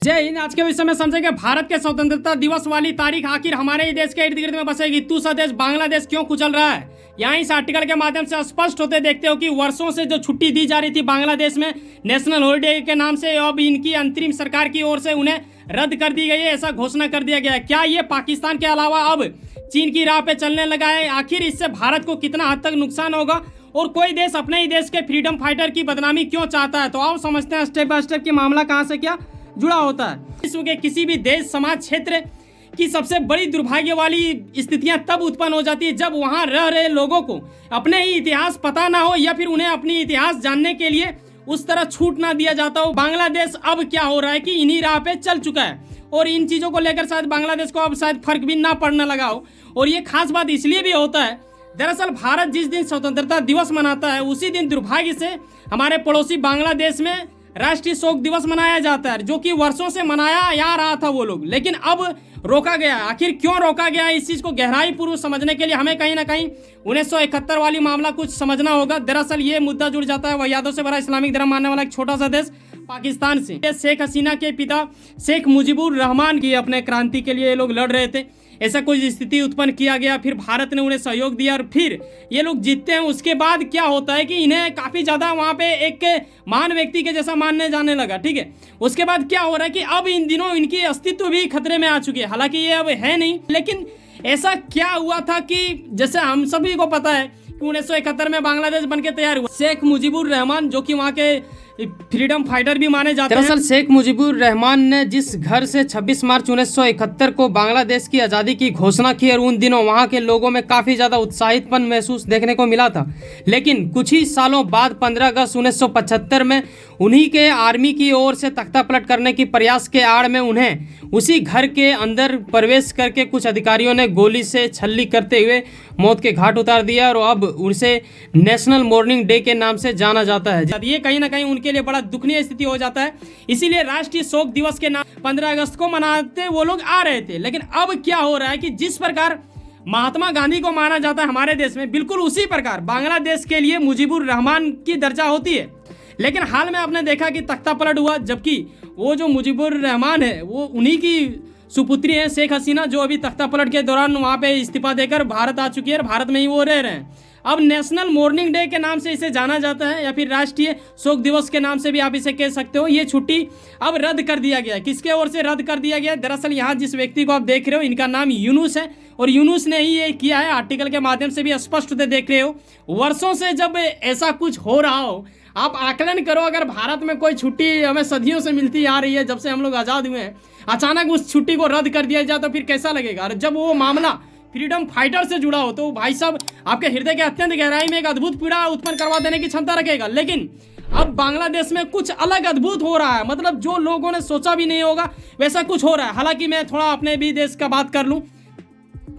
जय हिंद। आज के विषय में समझेंगे भारत के स्वतंत्रता दिवस वाली तारीख आखिर हमारे ही देश के इर्द गिर्द में बसेगी। दूसरा देश बांग्लादेश क्यों कुचल रहा है, यहाँ इस आर्टिकल के माध्यम से स्पष्ट होते देखते हो कि वर्षों से जो छुट्टी दी जा रही थी बांग्लादेश में नेशनल हॉलीडे के नाम से, अब इनकी अंतरिम सरकार की ओर से उन्हें रद्द कर दी गई है, ऐसा घोषणा कर दिया गया है। क्या ये पाकिस्तान के अलावा अब चीन की राह पे चलने लगा है? आखिर इससे भारत को कितना हद तक नुकसान होगा और कोई देश अपने ही देश के फ्रीडम फाइटर की बदनामी क्यों चाहता है? तो आओ समझते हैं स्टेप बाय स्टेप कि मामला कहाँ से क्या जुड़ा होता है। विश्व के किसी भी देश समाज क्षेत्र की सबसे बड़ी दुर्भाग्य वाली स्थितियां तब उत्पन्न हो जाती है जब वहां रह रहे लोगों को अपने ही इतिहास पता ना हो या फिर उन्हें अपनी इतिहास जानने के लिए उस तरह छूट ना दिया जाता हो। बांग्लादेश अब क्या हो रहा है कि इन्हीं राह पे चल चुका है और इन चीजों को लेकर शायद बांग्लादेश को अब शायद फर्क भी ना पड़ने लगा हो। और ये खास बात इसलिए भी होता है, दरअसल भारत जिस दिन स्वतंत्रता दिवस मनाता है उसी दिन दुर्भाग्य से हमारे पड़ोसी बांग्लादेश में राष्ट्रीय शोक दिवस मनाया जाता है, जो कि वर्षों से मनाया जा रहा था वो लोग, लेकिन अब रोका गया। आखिर क्यों रोका गया, इस चीज को गहराई पूर्वक समझने के लिए हमें कहीं ना कहीं 1971 वाली मामला कुछ समझना होगा। दरअसल ये मुद्दा जुड़ जाता है वहियादों से भरा इस्लामिक धर्म मानने वाला एक छोटा सा देश पाकिस्तान से। शेख हसीना के पिता शेख मुजीबुर रहमान की अपने क्रांति के लिए ये लोग लड़ रहे थे, ऐसा कोई स्थिति उत्पन्न किया गया, फिर भारत ने उन्हें सहयोग दिया और फिर ये लोग जीतते हैं। उसके बाद क्या होता है कि इन्हें काफ़ी ज़्यादा वहाँ पे एक महान व्यक्ति के जैसा मानने जाने लगा, ठीक है। उसके बाद क्या हो रहा है कि अब इन दिनों इनकी अस्तित्व भी खतरे में आ चुकी है, हालांकि ये अब है नहीं, लेकिन ऐसा क्या हुआ था कि जैसे हम सभी को पता है कि 1971 में बांग्लादेश बन के तैयार हुआ। शेख मुजीबुर रहमान जो कि वहाँ के फ्रीडम फाइटर भी माने जाते हैं। दरअसल शेख मुजीबुर रहमान ने जिस घर से 26 मार्च 1971 को बांग्लादेश की आज़ादी की घोषणा की और उन दिनों वहां के लोगों में काफ़ी ज़्यादा उत्साहितपन महसूस देखने को मिला था, लेकिन कुछ ही सालों बाद 15 अगस्त 1975 में उन्हीं के आर्मी की ओर से तख्ता पलट करने की प्रयास के आड़ में उन्हें उसी घर के अंदर प्रवेश करके कुछ अधिकारियों ने गोली से छल्ली करते हुए मौत के घाट उतार दिया और अब उसे नेशनल मॉर्निंग डे के नाम से जाना जाता है। ये कहीं ना कहीं उनके लिए बड़ा दुखनीय स्थिति हो जाता है, इसीलिए राष्ट्रीय शोक दिवस के नाम 15 अगस्त को मनाते वो लोग आ रहे थे। लेकिन अब क्या हो रहा है कि जिस प्रकार महात्मा गांधी को माना जाता है हमारे देश में, बिल्कुल उसी प्रकार बांग्लादेश के लिए मुजीबुर रहमान की दर्जा होती है। लेकिन हाल में आपने देखा कि तख्ता पलट हुआ, जबकि वो जो मुजीबुर रहमान है वो उन्हीं की सुपुत्री है शेख हसीना, जो अभी तख्ता पलट के दौरान वहाँ पे इस्तीफा देकर भारत आ चुकी है और भारत में ही वो रह रहे हैं। अब नेशनल मॉर्निंग डे के नाम से इसे जाना जाता है या फिर राष्ट्रीय शोक दिवस के नाम से भी आप इसे कह सकते हो। ये छुट्टी अब रद्द कर दिया गया है। किसके ओर से रद्द कर दिया गया है? दरअसल यहाँ जिस व्यक्ति को आप देख रहे हो इनका नाम यूनुस है और यूनुस ने ही ये किया है। आर्टिकल के माध्यम से भी स्पष्ट होते देख रहे हो। वर्षों से जब ऐसा कुछ हो रहा हो, आप आकलन करो, अगर भारत में कोई छुट्टी हमें सदियों से मिलती आ रही है, जब से हम लोग आज़ाद हुए हैं, अचानक उस छुट्टी को रद्द कर दिया जाए तो फिर कैसा लगेगा? और जब वो मामला फ्रीडम फाइटर से जुड़ा हो तो भाई साहब आपके हृदय के अत्यंत गहराई में एक अद्भुत पीड़ा उत्पन्न करवा देने की क्षमता रखेगा। लेकिन अब बांग्लादेश में कुछ अलग अद्भुत हो रहा है, मतलब जो लोगों ने सोचा भी नहीं होगा वैसा कुछ हो रहा है। हालांकि मैं थोड़ा अपने भी देश का बात कर लूँ,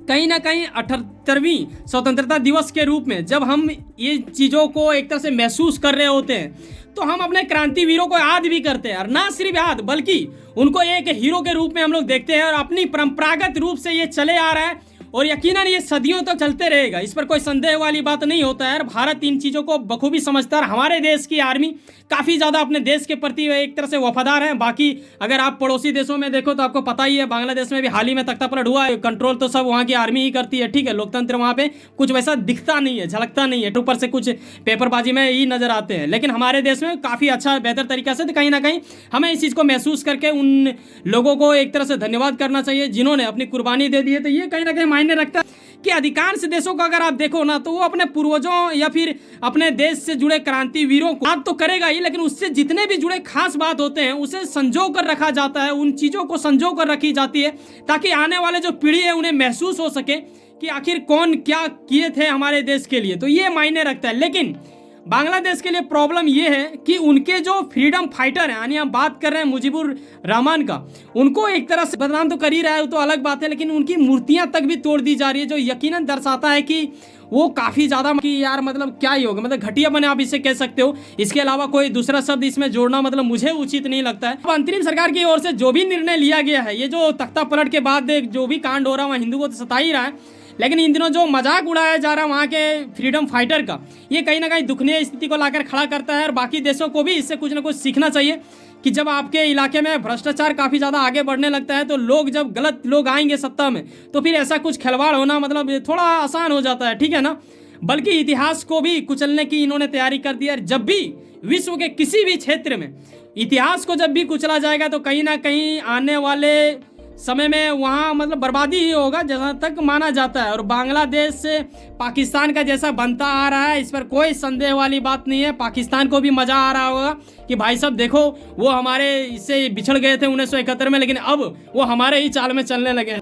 कहीं ना कहीं 78वीं स्वतंत्रता दिवस के रूप में जब हम ये चीज़ों को एक तरह से महसूस कर रहे होते हैं तो हम अपने क्रांतिवीरों को याद भी करते हैं, और ना सिर्फ याद बल्कि उनको एक हीरो के रूप में हम लोग देखते हैं और अपनी परंपरागत रूप से ये चले आ रहा है और यकीनन ये सदियों तक चलते रहेगा, इस पर कोई संदेह वाली बात नहीं होता है। भारत इन चीज़ों को बखूबी समझता है। हमारे देश की आर्मी काफ़ी ज़्यादा अपने देश के प्रति एक तरह से वफादार है। बाकी अगर आप पड़ोसी देशों में देखो तो आपको पता ही है, बांग्लादेश में भी हाल ही में तख्ता पलट हुआ है, कंट्रोल तो सब वहाँ की आर्मी ही करती है, ठीक है। लोकतंत्र वहाँ पे कुछ वैसा दिखता नहीं है, झलकता नहीं है, ऊपर से कुछ पेपरबाजी में ही नजर आते हैं। लेकिन हमारे देश में काफ़ी अच्छा बेहतर तरीका से, तो कहीं ना कहीं हमें इस चीज़ को महसूस करके उन लोगों को एक तरह से धन्यवाद करना चाहिए जिन्होंने अपनी कुर्बानी दे दी है। तो ये कहीं ना कहीं मायने रखता है कि अधिकांश देशों को अगर आप देखो ना तो वो अपने पूर्वजों या फिर अपने देश से जुड़े क्रांतिवीरों को याद तो करेगा ही, लेकिन उससे जितने भी जुड़े खास बात होते हैं उसे संजो कर रखा जाता है, उन चीज़ों को संजो कर रखी जाती है ताकि आने वाले जो पीढ़ी है उन्हें महसूस हो सके कि आखिर कौन क्या किए थे हमारे देश के लिए। तो ये मायने रखता है। लेकिन बांग्लादेश के लिए प्रॉब्लम ये है कि उनके जो फ्रीडम फाइटर हैं, यानी हम बात कर रहे हैं मुजीबुर रहमान का, उनको एक तरह से बदनाम तो कर ही रहा है, तो अलग बात है, लेकिन उनकी मूर्तियां तक भी तोड़ दी जा रही है, जो यकीनन दर्शाता है कि वो काफ़ी ज़्यादा कि यार मतलब क्या ही होगा, मतलब घटिया बने आप इसे कह सकते हो। इसके अलावा कोई दूसरा शब्द इसमें जोड़ना मतलब मुझे उचित नहीं लगता है। अब अंतरिम सरकार की ओर से जो भी निर्णय लिया गया है, ये जो तख्ता पलट के बाद जो भी कांड हो रहा है वहाँ हिंदू को तो सता ही रहा है, लेकिन इन दिनों जो मजाक उड़ाया जा रहा है वहाँ के फ्रीडम फाइटर का, ये कहीं ना कहीं दुखनीय स्थिति को लाकर खड़ा करता है और बाकी देशों को भी इससे कुछ ना कुछ सीखना चाहिए कि जब आपके इलाके में भ्रष्टाचार काफ़ी ज़्यादा आगे बढ़ने लगता है तो लोग, जब गलत लोग आएंगे सत्ता में, तो फिर ऐसा कुछ खिलवाड़ होना मतलब थोड़ा आसान हो जाता है, ठीक है ना। बल्कि इतिहास को भी कुचलने की इन्होंने तैयारी कर दी है। जब भी विश्व के किसी भी क्षेत्र में इतिहास को जब भी कुचला जाएगा तो कहीं ना कहीं आने वाले समय में वहाँ मतलब बर्बादी ही होगा, जहाँ तक माना जाता है। और बांग्लादेश से पाकिस्तान का जैसा बनता आ रहा है, इस पर कोई संदेह वाली बात नहीं है। पाकिस्तान को भी मज़ा आ रहा होगा कि भाई साहब देखो, वो हमारे इससे बिछड़ गए थे 1971 में, लेकिन अब वो हमारे ही चाल में चलने लगे हैं।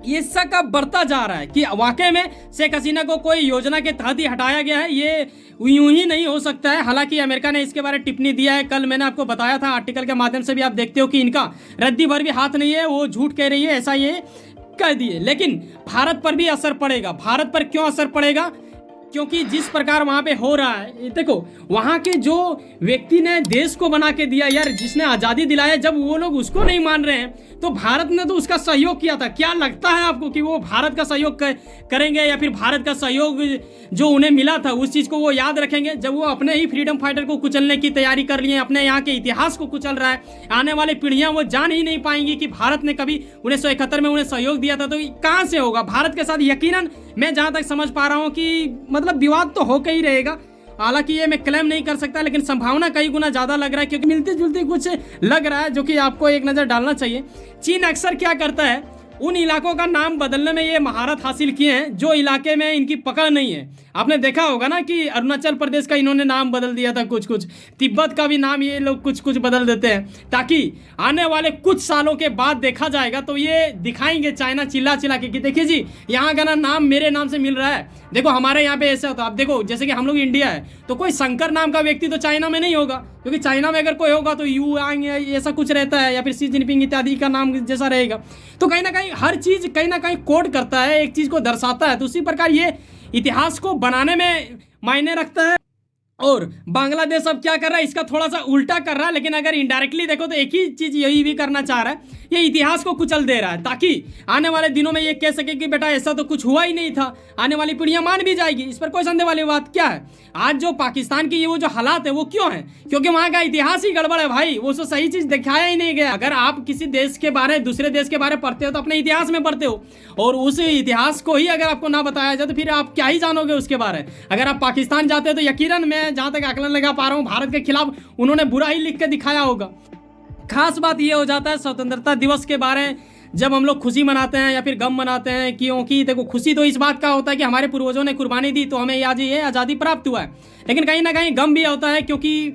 ये सब बढ़ता जा रहा है कि वाकई में शेख हसीना को कोई योजना के तहत ही हटाया गया है, ये यूं ही नहीं हो सकता है। हालांकि अमेरिका ने इसके बारे में टिप्पणी दिया है, कल मैंने आपको बताया था, आर्टिकल के माध्यम से भी आप देखते हो कि इनका रद्दी भर भी हाथ नहीं है, वो झूठ कह रही है, ऐसा ये कह दिए। लेकिन भारत पर भी असर पड़ेगा। भारत पर क्यों असर पड़ेगा? क्योंकि जिस प्रकार वहाँ पे हो रहा है, देखो वहाँ के जो व्यक्ति ने देश को बना के दिया यार, जिसने आज़ादी दिलाया, जब वो लोग उसको नहीं मान रहे हैं तो भारत ने तो उसका सहयोग किया था। क्या लगता है आपको कि वो भारत का सहयोग करेंगे या फिर भारत का सहयोग जो उन्हें मिला था उस चीज़ को वो याद रखेंगे? जब वो अपने ही फ्रीडम फाइटर को कुचलने की तैयारी कर लिए, अपने यहाँ के इतिहास को कुचल रहा है, आने वाली पीढ़ियाँ वो जान ही नहीं पाएंगी कि भारत ने कभी 1971 में उन्हें सहयोग दिया था। तो कहाँ से होगा भारत के साथ? यकीनन मैं जहाँ तक समझ पा रहा हूँ कि मतलब विवाद तो होकर ही रहेगा। हालांकि ये मैं क्लेम नहीं कर सकता, लेकिन संभावना कई गुना ज़्यादा लग रहा है, क्योंकि मिलती जुलती कुछ लग रहा है, जो कि आपको एक नज़र डालना चाहिए। चीन अक्सर क्या करता है, उन इलाकों का नाम बदलने में ये महारत हासिल किए हैं जो इलाके में इनकी पकड़ नहीं है। आपने देखा होगा ना कि अरुणाचल प्रदेश का इन्होंने नाम बदल दिया था, कुछ कुछ तिब्बत का भी नाम ये लोग कुछ कुछ बदल देते हैं, ताकि आने वाले कुछ सालों के बाद देखा जाएगा तो ये दिखाएंगे चाइना चिल्ला चिल्ला के कि देखिए जी, यहाँ का ना नाम मेरे नाम से मिल रहा है। देखो हमारे यहाँ पे ऐसा होता है। आप देखो जैसे कि हम लोग इंडिया है तो कोई शंकर नाम का व्यक्ति तो चाइना में नहीं होगा, क्योंकि चाइना में अगर कोई होगा तो यू आंग ऐसा कुछ रहता है, या फिर शी जिनपिंग इत्यादि का नाम जैसा रहेगा। तो कहीं ना कहीं हर चीज़ कहीं ना कहीं कोड करता है, एक चीज़ को दर्शाता है। तो उसी प्रकार ये इतिहास को बनाने में मायने रखता है। और बांग्लादेश अब क्या कर रहा है, इसका थोड़ा सा उल्टा कर रहा है, लेकिन अगर इनडायरेक्टली देखो तो एक ही चीज़ यही भी करना चाह रहा है, ये इतिहास को कुचल दे रहा है, ताकि आने वाले दिनों में ये कह सके कि बेटा ऐसा तो कुछ हुआ ही नहीं था। आने वाली पीढ़ियां मान भी जाएगी, इस पर कोई संदेह वाली बात क्या है। आज जो पाकिस्तान की ये वो जो हालात है वो क्यों है? क्योंकि वहाँ का इतिहास ही गड़बड़ है भाई, वो तो सही चीज़ दिखाया ही नहीं गया। अगर आप किसी देश के बारे, दूसरे देश के बारे पढ़ते हो तो अपने इतिहास में पढ़ते हो, और उस इतिहास को ही अगर आपको ना बताया जाए तो फिर आप क्या ही जानोगे उसके बारे। अगर आप पाकिस्तान जाते हो तो यकीनन मैं जहाँ तक आकलन लगा पा रहा हूँ, भारत के खिलाफ उन्होंने बुरा ही लिख के दिखाया होगा। खास बात यह हो जाता है स्वतंत्रता दिवस के बारे, जब हम लोग खुशी मनाते हैं या फिर गम मनाते हैं, क्योंकि देखो खुशी तो इस बात का होता है कि हमारे पूर्वजों ने कुर्बानी दी तो हमें आज ये आज़ादी प्राप्त हुआ है, लेकिन कहीं ना कहीं गम भी होता है, क्योंकि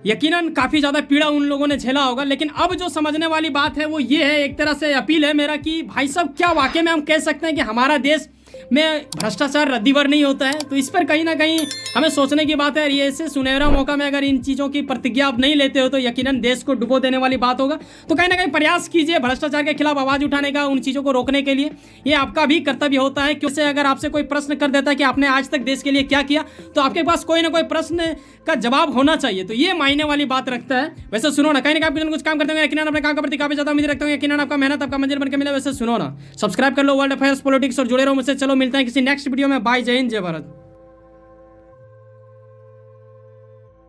यकीनन काफ़ी ज़्यादा पीड़ा उन लोगों ने झेला होगा। लेकिन अब जो समझने वाली बात है वो ये है, एक तरह से अपील है मेरा कि भाई साहब क्या वाकई में हम कह सकते हैं कि हमारा देश में भ्रष्टाचार रद्दीवर नहीं होता है? तो इस पर कहीं ना कहीं हमें सोचने की बात है। ये ऐसे सुनहरा मौका में अगर इन चीज़ों की प्रतिज्ञा आप नहीं लेते हो तो यकीनन देश को डुबो देने वाली बात होगा। तो कहीं ना कहीं प्रयास कीजिए भ्रष्टाचार के खिलाफ आवाज़ उठाने का, उन चीज़ों को रोकने के लिए। ये आपका भी कर्तव्य होता है, क्योंकि अगर आपसे कोई प्रश्न कर देता है कि आपने आज तक देश के लिए क्या किया, तो आपके पास कोई ना कोई प्रश्न का जवाब होना चाहिए। तो ये मायने वाली बात रखता है। वैसे सुनो ना, कहीं ना कहीं कुछ काम करते हैं, यकीनन अपने काम के प्रति काफ़ी ज़्यादा उम्मीद रखता हूँ, यकीनन आपका मेहनत आपका मंजिल बनकर मिले। वैसे सुनो ना, सब्सक्राइब कर लो वर्ल्ड अफेयर्स पॉलिटिक्स और जुड़े रहो मुझसे। चलो मिलते हैं किसी नेक्स्ट वीडियो में। बाय, जय हिंद, जय भारत।